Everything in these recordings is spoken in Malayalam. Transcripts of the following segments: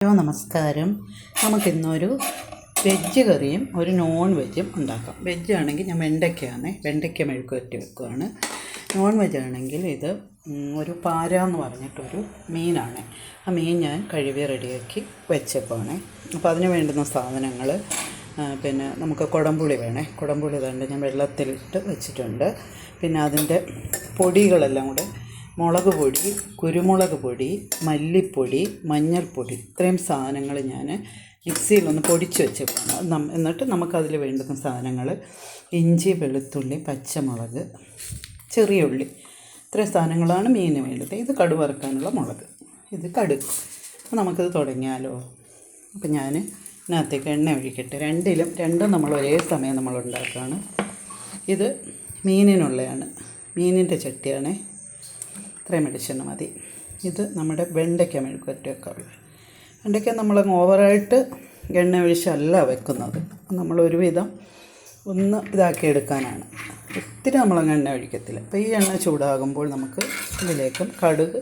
ഹലോ നമസ്കാരം. നമുക്കിന്നൊരു വെജ് കറിയും ഒരു നോൺ വെജും ഉണ്ടാക്കാം. വെജ് ആണെങ്കിൽ ഞാൻ വെണ്ടയ്ക്ക മെഴുക്ക് വരട്ടി വെക്കുകയാണ്. നോൺ വെജ് ആണെങ്കിൽ ഇത് ഒരു പാര എന്ന് പറഞ്ഞിട്ടൊരു മീനാണ്. ആ മീൻ ഞാൻ കഴുകി റെഡിയാക്കി വെച്ചേക്കുവാണ്. അപ്പോൾ അതിന് വേണ്ടുന്ന സാധനങ്ങൾ പിന്നെ നമുക്ക് കുടംപുളി വേണേ. കുടംപുളി തന്നെ ഞാൻ വെള്ളത്തിലിട്ട് വെച്ചിട്ടുണ്ട്. പിന്നെ അതിൻ്റെ പൊടികളെല്ലാം കൂടെ മുളക് പൊടി, കുരുമുളക് പൊടി, മല്ലിപ്പൊടി, മഞ്ഞൾപ്പൊടി, ഇത്രയും സാധനങ്ങൾ ഞാൻ മിക്സിയിലൊന്ന് പൊടിച്ച് വെച്ചേക്കാണ്. എന്നിട്ട് നമുക്കതിൽ വേണ്ടുന്ന സാധനങ്ങൾ ഇഞ്ചി, വെളുത്തുള്ളി, പച്ചമുളക്, ചെറിയ ഉള്ളി, ഇത്രയും സാധനങ്ങളാണ് മീനിന് വേണ്ടത്. ഇത് കടുക് വറുക്കാനുള്ള മുളക്, ഇത് കടുക്. അപ്പോൾ നമുക്കിത് തുടങ്ങിയാലോ. അപ്പോൾ ഞാൻ ഇതിനകത്തേക്ക് എണ്ണ ഒഴിക്കട്ടെ. രണ്ടും നമ്മൾ ഒരേ സമയം നമ്മൾ ഉണ്ടാക്കുകയാണ്. ഇത് മീനിനുള്ളതാണ്, മീനിൻ്റെ ചട്ടിയാണ്. ഇത്രയും വെളിച്ചെണ്ണ മതി. ഇത് നമ്മുടെ വെണ്ടയ്ക്ക മെഴുക്ക് വരട്ടി വെക്കാറുള്ളത്. വെണ്ടയ്ക്ക നമ്മളങ്ങ് ഓവറായിട്ട് എണ്ണ ഒഴിച്ചല്ല വെക്കുന്നത്. നമ്മളൊരുവിധം ഒന്ന് ഇതാക്കി എടുക്കാനാണ്. ഒത്തിരി നമ്മളങ്ങ് എണ്ണ ഒഴിക്കത്തില്ല. അപ്പോൾ ഈ എണ്ണ ചൂടാകുമ്പോൾ നമുക്ക് ഇതിലേക്കും കടുക്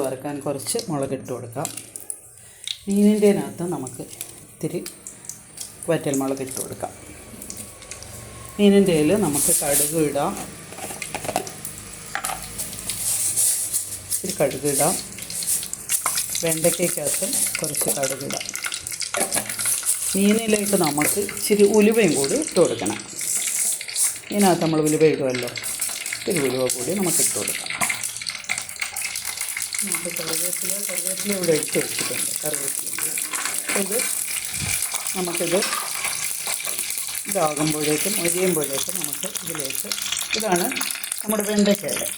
വറുക്കാൻ കുറച്ച് മുളകിട്ട് കൊടുക്കാം. മീനിൻ്റെതിനകത്ത് നമുക്ക് ഇത്തിരി വറ്റൽ മുളക് ഇട്ട് കൊടുക്കാം. മീനിൻ്റെയിൽ നമുക്ക് കടുക് ഇടാം, ഇത്തിരി കടുകിടാം. വെണ്ടയ്ക്കകത്തും കുറച്ച് കടുകിടാം. മീനിലേക്ക് നമുക്ക് ഇച്ചിരി ഉലുവയും കൂടി ഇട്ട് കൊടുക്കണം. ഇതിനകത്ത് നമ്മൾ ഉലുവ ഇടുമല്ലോ, ഇത്തിരി ഉലുവ കൂടി നമുക്ക് ഇട്ട് കൊടുക്കാം. നമുക്ക് കറിവേപ്പില ഇവിടെ എടുത്ത് വെച്ചിട്ടുണ്ട്. ഇത് നമുക്കിത് ഇതാകുമ്പോഴേക്കും ഒഴിയുമ്പോഴേക്കും നമുക്ക് ഇതിലേക്ക്, ഇതാണ് നമ്മുടെ വെണ്ടയ്ക്കയുടെ,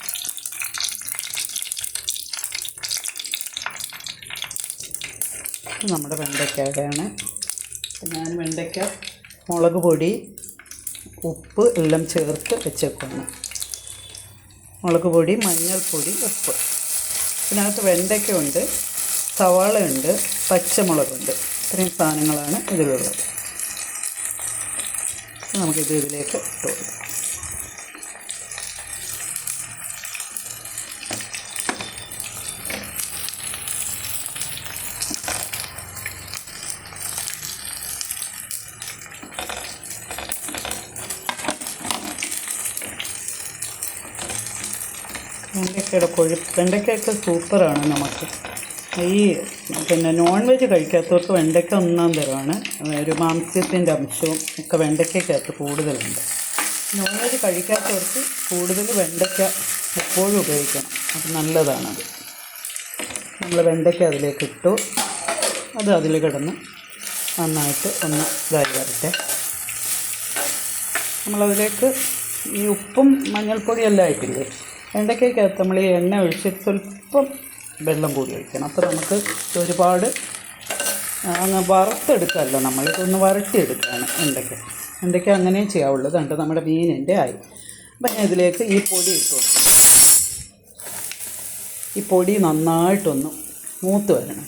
നമ്മുടെ വെണ്ടയ്ക്കയുടെയാണ്. ഞാൻ വെണ്ടയ്ക്ക മുളക് പൊടി, ഉപ്പ് എല്ലാം ചേർത്ത് വെച്ചേക്കുന്നു. മുളക് പൊടി, മഞ്ഞൾപ്പൊടി, ഉപ്പ്. ഇതിനകത്ത് വെണ്ടയ്ക്കയുണ്ട്, സവാളയുണ്ട്, പച്ചമുളകുണ്ട്. ഇത്രയും സാധനങ്ങളാണ് ഇതിലുള്ളത്. ഇതിലേക്ക് ഇട്ട് കൊടുക്കാം. വെണ്ടയ്ക്കയൊക്കെ സൂപ്പറാണ്. നമുക്ക് ഈ പിന്നെ നോൺ വെജ് കഴിക്കാത്തവർക്ക് വെണ്ടയ്ക്ക ഒന്നാം തരമാണ്. ഒരു മാംസ്യത്തിൻ്റെ അംശവും ഒക്കെ വെണ്ടയ്ക്കകത്ത് കൂടുതലുണ്ട്. നോൺ വെജ് കഴിക്കാത്തവർക്ക് കൂടുതൽ വെണ്ടയ്ക്ക എപ്പോഴും ഉപയോഗിക്കണം, അത് നല്ലതാണത്. നമ്മൾ വെണ്ടയ്ക്ക അതിലേക്ക് ഇട്ടു. അത് അതിൽ കിടന്ന് നന്നായിട്ട് ഒന്ന് ഇതായി വരട്ടെ. നമ്മളതിലേക്ക് ഈ ഉപ്പും മഞ്ഞൾപ്പൊടിയെല്ലാം ആയിട്ടില്ലേ, വെണ്ടയ്ക്കകത്ത് നമ്മൾ ഈ എണ്ണ ഒഴിച്ച് സ്വല്പം വെള്ളം കൂടി ഒഴിക്കണം. അപ്പോൾ നമുക്ക് ഒരുപാട് അങ്ങ് വറുത്തെടുക്കാമല്ലോ, നമ്മളിതൊന്ന് വരട്ടിയെടുക്കുകയാണ്. വെണ്ടയ്ക്ക അങ്ങനെ ചെയ്യാവുള്ളൂ. കണ്ട് നമ്മുടെ മീനിൻ്റെ ആയി. അപ്പം ഞാൻ ഇതിലേക്ക് ഈ പൊടി ഇട്ട് കൊടുക്കും. ഈ പൊടി നന്നായിട്ടൊന്ന് മൂത്ത് വരണം.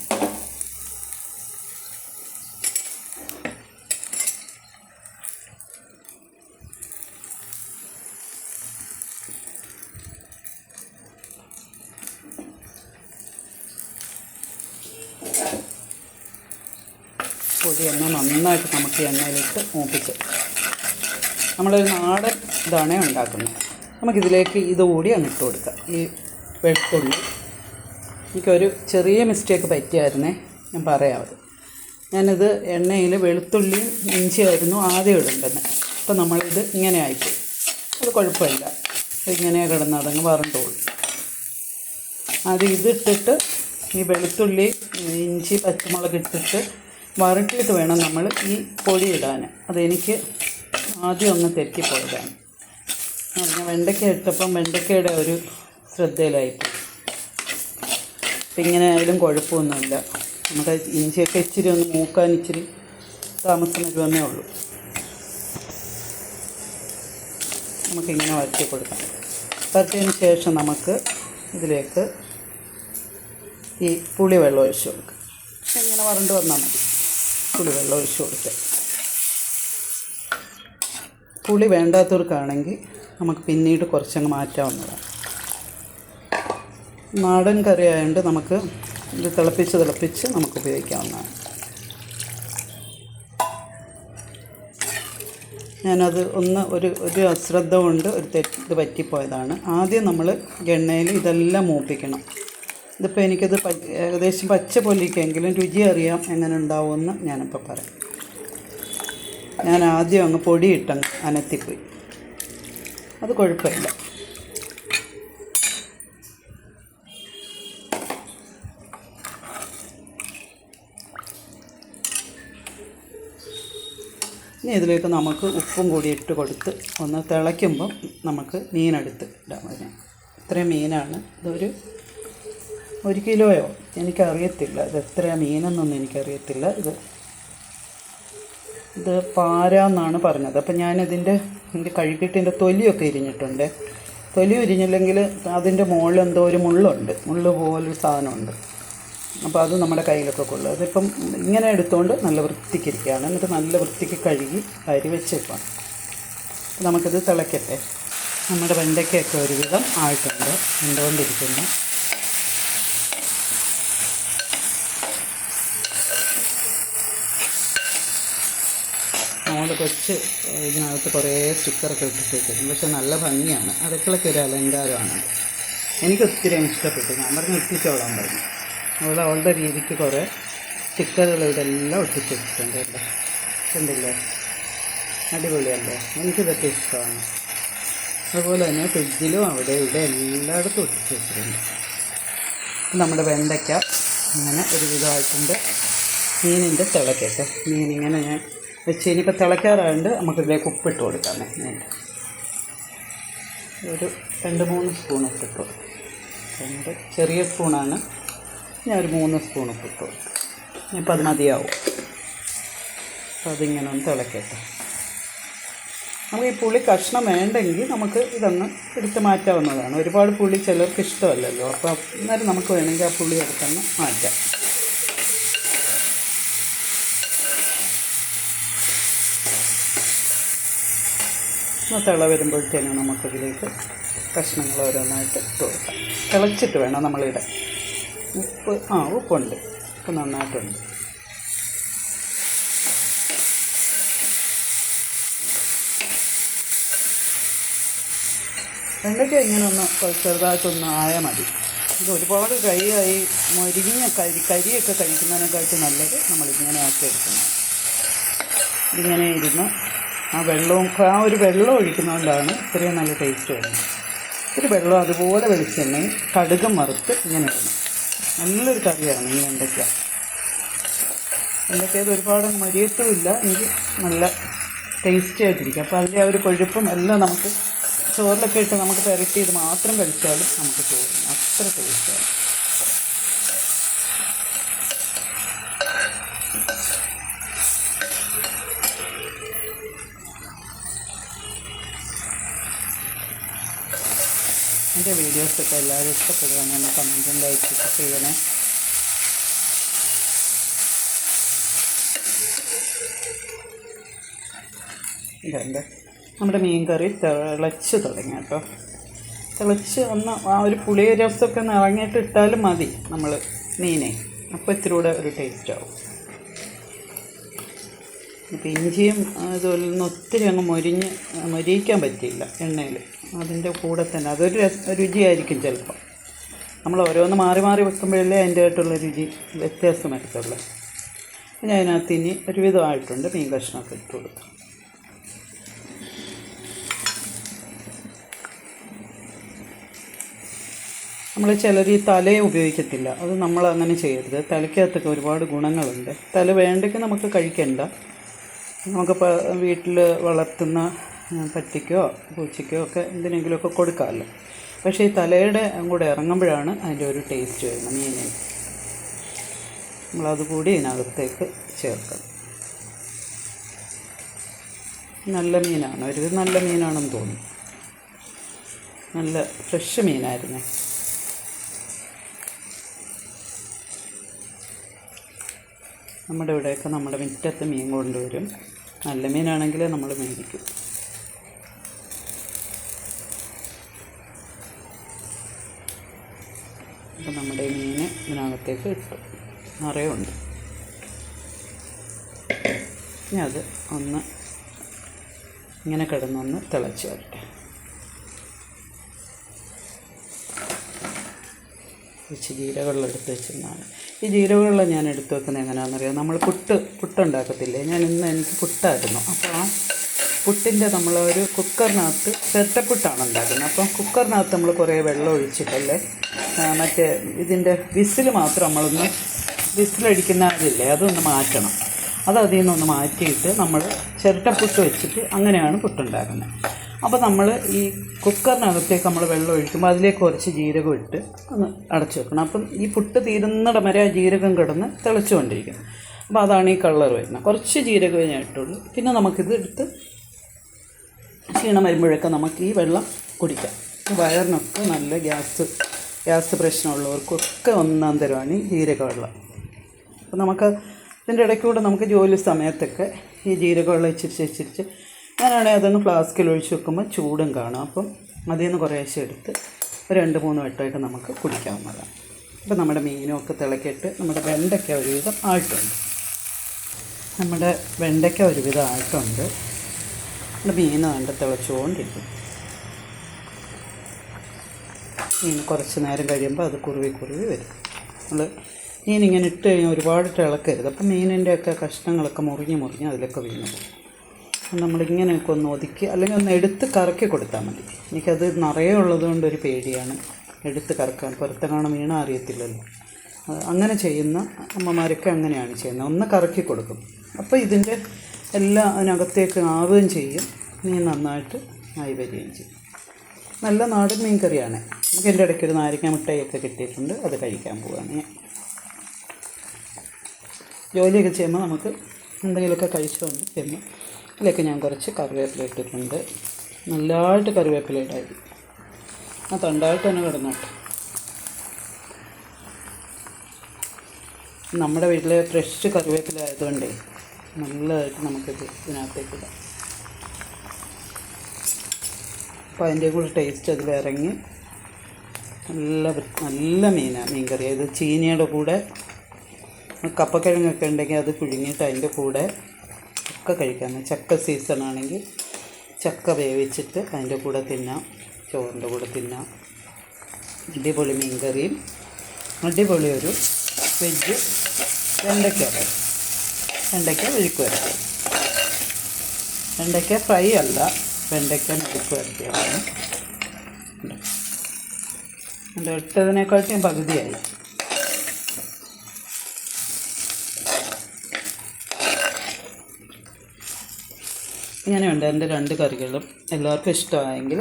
പൊടി എണ്ണ നന്നായിട്ട് നമുക്ക് എണ്ണയിലിട്ട് മൂപ്പിച്ച്, നമ്മളൊരു നാടൻ ഇതാണ് ഉണ്ടാക്കുന്നത്. നമുക്കിതിലേക്ക് ഇതുകൂടി അങ്ങ് ഇട്ട് കൊടുക്കാം. ഈ വെളുത്തുള്ളി, എനിക്കൊരു ചെറിയ മിസ്റ്റേക്ക് പറ്റിയായിരുന്നേ, ഞാൻ പറയാമത്. ഞാനിത് എണ്ണയിൽ വെളുത്തുള്ളിയും ഇഞ്ചിയായിരുന്നു ആദ്യം ഇടേണ്ടത്. അപ്പോൾ നമ്മളിത് ഇങ്ങനെ ആയിപ്പോയി. അത് കുഴപ്പമില്ല, ഇങ്ങനെ കിടന്നതങ്ങ് വറണ്ടോളൂ. ഇതിട്ടിട്ട് ഈ വെളുത്തുള്ളി, ഇഞ്ചി, പച്ചമുളക് ഇട്ടിട്ട് വരട്ടിയിട്ട് വേണം നമ്മൾ ഈ പൊടി ഇടാൻ. അതെനിക്ക് ആദ്യം ഒന്ന് തെറ്റിപ്പോയതാണ്. ഞാൻ വെണ്ടയ്ക്ക ഇട്ടപ്പം വെണ്ടയ്ക്കയുടെ ഒരു ശ്രദ്ധയിലായിപ്പോയി. അപ്പം ഇങ്ങനെ ആയാലും കുഴപ്പമൊന്നുമില്ല. നമ്മുടെ ഇഞ്ചിയൊക്കെ ഇച്ചിരി ഒന്ന് മൂക്കാൻ ഇച്ചിരി താമസം വരുമെന്നേ ഉള്ളൂ. നമുക്കിങ്ങനെ വരട്ടി കൊടുക്കാം. വരട്ടിയതിന് ശേഷം നമുക്ക് ഇതിലേക്ക് ഈ പുളിവെള്ളം ഒഴിച്ച് കൊടുക്കാം. ഇങ്ങനെ വരണ്ട് വന്നാൽ മതി. പുളിവെള്ളം ഒഴിച്ച് കൊടുക്കുക. പുളി വേണ്ടാത്തവർക്കാണെങ്കിൽ നമുക്ക് പിന്നീട് കുറച്ചങ്ങ് മാറ്റാവുന്നതാണ്. നാടൻ കറി ആയതുകൊണ്ട് നമുക്ക് ഇത് തിളപ്പിച്ച് നമുക്ക് ഉപയോഗിക്കാവുന്നതാണ്. ഞാനത് ഒരു അശ്രദ്ധ കൊണ്ട് ഇത് പറ്റിപ്പോയതാണ്. ആദ്യം നമ്മൾ എണ്ണയിൽ ഇതെല്ലാം മൂപ്പിക്കണം. ഇതിപ്പോൾ എനിക്കത് ഏകദേശം പച്ച പൊല്ലിക്കെങ്കിലും രുചി അറിയാം എങ്ങനെ ഉണ്ടാവുമെന്ന് ഞാനിപ്പോൾ പറയാം. ഞാൻ ആദ്യം അങ്ങ് പൊടിയിട്ടങ്ങ് അനത്തിപ്പോയി. അത് കുഴപ്പമില്ല. ഇനി ഇതിലേക്ക് നമുക്ക് ഉപ്പും കൂടി ഇട്ട് കൊടുത്ത് ഒന്ന് തിളയ്ക്കുമ്പം നമുക്ക് മീനെടുത്ത് ഇടാൻ പറ്റും. ഇത്രയും മീനാണ്. ഒരു കിലോയോ എനിക്കറിയത്തില്ല, ഇത് എത്രയാണ് മീനെന്നൊന്നും എനിക്കറിയത്തില്ല. ഇത് പാര എന്നാണ് പറഞ്ഞത്. അപ്പം ഞാനിതിൻ്റെ കഴുകിയിട്ട് ഇതിൻ്റെ തൊലിയൊക്കെ ഇരിഞ്ഞിട്ടുണ്ട്. തൊലി ഇരിഞ്ഞില്ലെങ്കിൽ അതിൻ്റെ മുകളിൽ എന്തോ ഒരു മുള്ള് പോലൊരു സാധനമുണ്ട്. അപ്പോൾ അത് നമ്മുടെ കയ്യിലൊക്കെ കൊള്ളും. അതിപ്പം ഇങ്ങനെ എടുത്തുകൊണ്ട് നല്ല വൃത്തിക്കിരിക്കുകയാണ്. എന്നിട്ട് നല്ല വൃത്തിക്ക് കഴുകി അരി വെച്ചേക്കാം. നമുക്കിത് തിളയ്ക്കട്ടെ. നമ്മുടെ വെണ്ടയ്ക്കൊക്കെ ഒരുവിധം ആയിട്ടുണ്ട്, വെന്തുകൊണ്ടിരിക്കുന്നു. നമ്മൾ കൊച്ച് ഇതിനകത്ത് കുറേ സ്റ്റിക്കറൊക്കെ ഇട്ടിട്ട് വെച്ചിട്ടുണ്ട്. പക്ഷെ നല്ല ഭംഗിയാണ്. അടുക്കളയ്ക്ക് ഒരു അലങ്കാരമാണ്. എനിക്ക് ഒത്തിരി ഇഷ്ടപ്പെട്ടു. ഞാൻ പറഞ്ഞ് ഒട്ടിച്ചോളാൻ പറഞ്ഞു. അവളുടെ രീതിക്ക് കുറേ സ്റ്റിക്കറുകൾ ഇതെല്ലാം ഒട്ടിച്ച് വെച്ചിട്ടുണ്ട്. കേട്ടോ, കണ്ടില്ലേ? അടിപൊളിയല്ലേ? എനിക്കിതൊക്കെ ഇഷ്ടമാണ്. അതുപോലെ തന്നെ ഫ്രിഡ്ജിലും അവിടെ ഇവിടെ എല്ലായിടത്തും ഒട്ടിച്ച് വെച്ചിട്ടുണ്ട്. നമ്മുടെ വെണ്ടയ്ക്ക ഇങ്ങനെ ഒരുവിധമായിട്ടുണ്ട്. മീനിൻ്റെ തിളക്കട്ടെ. മീനിങ്ങനെ ഞാൻ വെച്ച് ഇനിയിപ്പോൾ തിളയ്ക്കാറായതുകൊണ്ട് നമുക്കിതിലേക്ക് ഉപ്പിട്ട് കൊടുക്കാം. ഒരു 2-3 സ്പൂൺ ഉപ്പിട്ടു. ചെറിയ സ്പൂണാണ്. ഞാൻ ഒരു 3 സ്പൂൺ ഉപ്പിട്ടു കൊടുത്തു. ഇനിയിപ്പോൾ അത് മതിയാവും. അപ്പോൾ അതിങ്ങനെ ഒന്ന് തിളക്കട്ടെ. നമുക്ക് ഈ പുളി കഷ്ണം വേണ്ടെങ്കിൽ നമുക്ക് ഇതങ്ങ് എടുത്ത് മാറ്റാവുന്നതാണ്. ഒരുപാട് പുളി ചിലർക്ക് ഇഷ്ടമല്ലല്ലോ. അപ്പോൾ അന്നേരം നമുക്ക് വേണമെങ്കിൽ ആ പുളി എടുത്തങ്ങ് മാറ്റാം. തിള വരുമ്പോഴത്തേനും നമുക്കിതിലേക്ക് കഷ്ണങ്ങൾ ഓരോന്നായിട്ട് ഇട്ട് കൊടുക്കാം. തിളച്ചിട്ട് വേണം നമ്മളിടാൻ. ഉപ്പുണ്ട്. ഉപ്പ് നന്നായിട്ടുണ്ട്. വെണ്ടയ്ക്ക ഇങ്ങനെ ഒന്ന് ചെറുതായിട്ടൊന്ന് ആയാൽ മതി. ഇത് ഒരുപാട് ഡ്രൈയായി മൊരിഞ്ഞ കരിയൊക്കെ കഴിക്കുന്നതിനെക്കാട്ടും നല്ലത് നമ്മളിങ്ങനെ ആക്കിയെടുക്കുന്നത്. ഇതിങ്ങനെ ഇരുന്ന് ആ ഒരു വെള്ളം ഒഴിക്കുന്നതുകൊണ്ടാണ് ഇത്രയും നല്ല ടേസ്റ്റ് വരുന്നത്. ഒരു വെള്ളം അതുപോലെ വെളിച്ചെണ്ണയും കടുകും വറുത്ത് ഇങ്ങനെ ഇടണം. നല്ലൊരു കറിയാണ് ഈ വെണ്ടയ്ക്ക. വെണ്ടയ്ക്കത് ഒരുപാട് മൊരിയത്തുമില്ല, എനിക്ക് നല്ല ടേസ്റ്റി ആയിട്ടിരിക്കും. അപ്പോൾ അതിൻ്റെ ആ ഒരു കൊഴുപ്പും എല്ലാം നമുക്ക് ചോറിലൊക്കെ ഇട്ട് നമുക്ക് പുരട്ടി ഇത് മാത്രം കഴിച്ചാലും നമുക്ക് ചോറിന് അത്ര ടേസ്റ്റാണ്. എൻ്റെ വീഡിയോസൊക്കെ എല്ലാവരും ഇഷ്ടപ്പെടുകയാണെങ്കിൽ കമൻറ്റും ലൈക്കൊക്കെ ചെയ്യണേ. ഇതുണ്ട് നമ്മുടെ മീൻ കറി തിളച്ച് തുടങ്ങി കേട്ടോ. തിളച്ച് ഒന്ന് ആ ഒരു പുളി രസമൊക്കെ ഒന്ന് ഇറങ്ങിയിട്ട് ഇട്ടാലും മതി നമ്മൾ മീനെ. അപ്പോൾ ഇത്തിരി കൂടെ ഒരു ടേസ്റ്റ് ആവും. ഇപ്പം ഇഞ്ചിയും അതുപോലെ നിന്ന് ഒത്തിരി അങ്ങ് മൊരിയിക്കാൻ പറ്റിയില്ല എണ്ണയിൽ. അതിൻ്റെ കൂടെ തന്നെ അതൊരു രുചിയായിരിക്കും ചിലപ്പോൾ. നമ്മൾ ഓരോന്ന് മാറി മാറി വെക്കുമ്പോഴല്ലേ അതിൻ്റെ ആയിട്ടുള്ള രുചി വ്യത്യാസം വരത്തുള്ളൂ. ഞാൻ അതിനകത്ത് ഇനി ഒരുവിധമായിട്ടുണ്ട് മീൻ കഷ്ണമൊക്കെ ഇട്ട് കൊടുക്കാം. നമ്മൾ ചിലർ ഈ തലയെ ഉപയോഗിക്കത്തില്ല. അത് നമ്മൾ അങ്ങനെ ചെയ്യരുത്. തലയ്ക്കകത്തൊക്കെ ഒരുപാട് ഗുണങ്ങളുണ്ട്. തല വേണ്ടെങ്കിൽ നമുക്ക് കഴിക്കണ്ട. നമുക്കിപ്പോൾ വീട്ടിൽ വളർത്തുന്ന പട്ടിക്കോ പൂച്ചയ്ക്കോ ഒക്കെ എന്തിനെങ്കിലുമൊക്കെ കൊടുക്കാമല്ലോ. പക്ഷേ ഈ തലയുടെ കൂടെ ഇറങ്ങുമ്പോഴാണ് അതിൻ്റെ ഒരു ടേസ്റ്റ് വരുന്നത് മീനിന്. നമ്മളതുകൂടി ഇതിനകത്തേക്ക് ചേർക്കണം. നല്ല മീനാണ്, ഒരു നല്ല മീനാണെന്ന് തോന്നുന്നു. നല്ല ഫ്രഷ് മീനായിരുന്നു. നമ്മുടെ ഇവിടെയൊക്കെ നമ്മുടെ മുറ്റത്ത് മീൻ കൊണ്ടുവരും. നല്ല മീനാണെങ്കിൽ നമ്മൾ മേടിക്കും. അപ്പം നമ്മുടെ ഈ മീൻ ഇതിനകത്തേക്ക് ഇട്ടു, നിറയുണ്ട്. ഇനി അത് ഒന്ന് ഇങ്ങനെ കിടന്നൊന്ന് തിളച്ച് വരട്ടെ. കുറച്ച് ജീരകവെള്ളം എടുത്ത് വെച്ചിരുന്നതാണ്. ഈ ജീരകവെള്ളം ഞാൻ എടുത്ത് വെക്കുന്നത് എങ്ങനെയാണെന്നറിയാം, നമ്മൾ പുട്ടുണ്ടാക്കത്തില്ലേ, എനിക്ക് പുട്ടായിരുന്നു. അപ്പോൾ ആ പുട്ടിൻ്റെ നമ്മളൊരു കുക്കറിനകത്ത് ചിരട്ടപ്പുട്ടാണ് ഉണ്ടാക്കുന്നത്. അപ്പം കുക്കറിനകത്ത് നമ്മൾ കുറേ വെള്ളം ഒഴിച്ചിട്ടല്ലേ മറ്റേ ഇതിൻ്റെ വിസിൽ മാത്രം നമ്മളൊന്ന് വിസിലടിക്കുന്ന അതില്ലേ അതൊന്ന് മാറ്റണം. അതിൽ നിന്നൊന്ന് മാറ്റിയിട്ട് നമ്മൾ ചിരട്ടപ്പുട്ട് വെച്ചിട്ട് അങ്ങനെയാണ് പുട്ടുണ്ടാക്കുന്നത്. അപ്പോൾ നമ്മൾ ഈ കുക്കറിനകത്തേക്ക് നമ്മൾ വെള്ളം ഒഴിക്കുമ്പോൾ അതിലേക്ക് കുറച്ച് ജീരകം ഇട്ട് ഒന്ന് അടച്ചു വെക്കണം. അപ്പം ഈ പുട്ട് തീരുന്നിടം വരെ ആ ജീരകം കിടന്ന് തിളച്ചുകൊണ്ടിരിക്കും. അപ്പോൾ അതാണ് ഈ കളർ വരുന്നത്. കുറച്ച് ജീരകമേ ഞാൻ ഇട്ടുള്ളൂ. പിന്നെ നമുക്കിത് എടുത്ത് ക്ഷീണം വരുമ്പോഴൊക്കെ നമുക്ക് ഈ വെള്ളം കുടിക്കാം. വയറിനൊക്കെ നല്ല ഗ്യാസ് പ്രശ്നമുള്ളവർക്കൊക്കെ ഒന്നാം തരമാണ് ഈ ജീരക വെള്ളം. അപ്പോൾ നമുക്ക് ഇതിൻ്റെ ഇടയ്ക്കൂടെ നമുക്ക് ജോലി സമയത്തൊക്കെ ഈ ജീരകവെള്ളം ഇച്ചിരിച്ച് ഞാനാണെങ്കിൽ അതൊന്ന് ഫ്ലാസ്കിൽ ഒഴിച്ച് വെക്കുമ്പോൾ ചൂടും കാണും. അപ്പം അതിൽ നിന്ന് കുറേശ്ശെ എടുത്ത് 2-3 വട്ടമായിട്ട് നമുക്ക് കുടിക്കാവുന്നതാണ്. അപ്പോൾ നമ്മുടെ മീനുമൊക്കെ തിളക്കിയിട്ട് നമ്മുടെ വെണ്ടയ്ക്ക ഒരുവിധം ആയിട്ടുണ്ട്. നമ്മുടെ മീൻ കണ്ട് തിളച്ചുകൊണ്ടിരിക്കും. മീൻ കുറച്ച് നേരം കഴിയുമ്പോൾ അത് കുറുവി വരും. നമ്മൾ മീനിങ്ങനെ ഇട്ട് കഴിഞ്ഞാൽ ഒരുപാട് തിളക്കരുത്. അപ്പം മീനിൻ്റെയൊക്കെ കഷ്ണങ്ങളൊക്കെ മുറിഞ്ഞ് അതിലൊക്കെ വീണു പോകും. നമ്മളിങ്ങനെയൊക്കെ ഒന്ന് ഒതുക്കി അല്ലെങ്കിൽ ഒന്ന് എടുത്ത് കറക്കി കൊടുത്താൽ മതി. എനിക്കത് നിറയെ ഉള്ളതുകൊണ്ടൊരു പേടിയാണ് എടുത്ത് കറക്കാൻ. പുറത്തെങ്ങാനും വീണ അറിയത്തില്ലല്ലോ. അങ്ങനെ ചെയ്യുന്ന അമ്മമാരൊക്കെ അങ്ങനെയാണ് ചെയ്യുന്നത്. ഒന്ന് കറക്കി കൊടുക്കും. അപ്പോൾ ഇതിൻ്റെ എല്ലാം അതിനകത്തേക്ക് ആവുകയും ചെയ്യും, മീൻ നന്നായിട്ട് ആയി വരികയും ചെയ്യും. നല്ല നാടൻ മീൻ കറിയാണ്. നമുക്ക് എൻ്റെ ഇടയ്ക്കൊരു നാരങ്ങ മിഠായിയൊക്കെ കിട്ടിയിട്ടുണ്ട്, അത് കഴിക്കാൻ പോവുകയാണ് ഞാൻ. ജോലിയൊക്കെ ചെയ്യുമ്പോൾ നമുക്ക് എന്തെങ്കിലുമൊക്കെ കഴിച്ചുകൊണ്ട് ചെന്ന് ഇതിലേക്ക് ഞാൻ കുറച്ച് കറിവേപ്പില ഇട്ടിട്ടുണ്ട്. നല്ലതായിട്ട് കറിവേപ്പില ഇടായി ആ തൊണ്ടായിട്ട് തന്നെ കിടന്നോട്ടെ. നമ്മുടെ വീട്ടിലെ ഫ്രഷ് കറിവേപ്പില ആയതുകൊണ്ടേ നല്ലതായിട്ട് നമുക്കിത് ഇതിനകത്തേക്ക് ഇടാം. അപ്പോൾ അതിൻ്റെ കൂടെ ടേസ്റ്റ് അതിൽ ഇറങ്ങി നല്ല മീൻ കറി. ഇത് ചീനിയുടെ കൂടെ കപ്പക്കിഴങ്ങൊക്കെ ഉണ്ടെങ്കിൽ അത് പുഴുങ്ങിയിട്ട് അതിൻ്റെ കൂടെ ഒക്കെ കഴിക്കാം. ചക്ക സീസണാണെങ്കിൽ ചക്ക വേവിച്ചിട്ട് അതിൻ്റെ കൂടെ തിന്നാം, ചോറിൻ്റെ കൂടെ തിന്നാം. അടിപൊളി മീൻ കറിയും അടിപൊളി ഒരു വെജ് വെണ്ടയ്ക്ക മെഴുക്ക് വരട്ടി. വെണ്ടയ്ക്ക ഫ്രൈ അല്ല, വെണ്ടയ്ക്ക മെഴുക്ക് വരട്ടിയാണ്. എൻ്റെ ഇട്ടതിനെക്കാട്ടും പകുതിയായി. ഇങ്ങനെയുണ്ട് എൻ്റെ 2 കറികളും. എല്ലാവർക്കും ഇഷ്ടമായെങ്കിൽ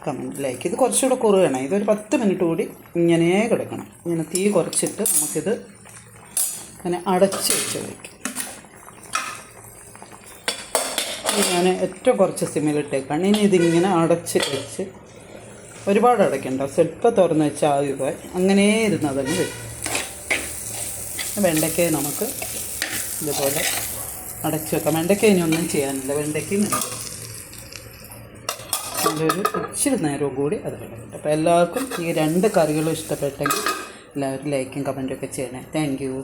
കമൻറ്റിലേക്ക്. ഇത് കുറച്ചുകൂടെ കുറുകണം. ഇതൊരു 10 മിനിറ്റ് കൂടി ഇങ്ങനെ കിടക്കണം. ഇങ്ങനെ തീ കുറച്ചിട്ട് നമുക്കിത് ഇങ്ങനെ അടച്ച് വെച്ച് വയ്ക്കും. ഞാൻ ഏറ്റവും കുറച്ച് സിമ്മിലിട്ടേക്കാണ്. ഇനി ഇതിങ്ങനെ അടച്ച് വെച്ച് ഒരുപാട് അടയ്ക്കണ്ട, സ്വല്പം തുറന്ന് വെച്ചാൽ ആവി പോയി അങ്ങനെ ഇരുന്നതങ്ങ് വരും. വെണ്ടയ്ക്ക നമുക്ക് ഇതുപോലെ അടച്ച് വെക്കാം. വെണ്ടയ്ക്ക ഇനിയൊന്നും ചെയ്യാനില്ല. വെണ്ടയ്ക്കയും ഒരു ഇച്ചിരി നേരവും കൂടി അത് കിടക്കട്ടെ. അപ്പോൾ എല്ലാവർക്കും ഈ 2 കറികളും ഇഷ്ടപ്പെട്ടെങ്കിൽ എല്ലാവരും ലൈക്കും കമൻറ്റും ഒക്കെ ചെയ്യണേ. Thank you.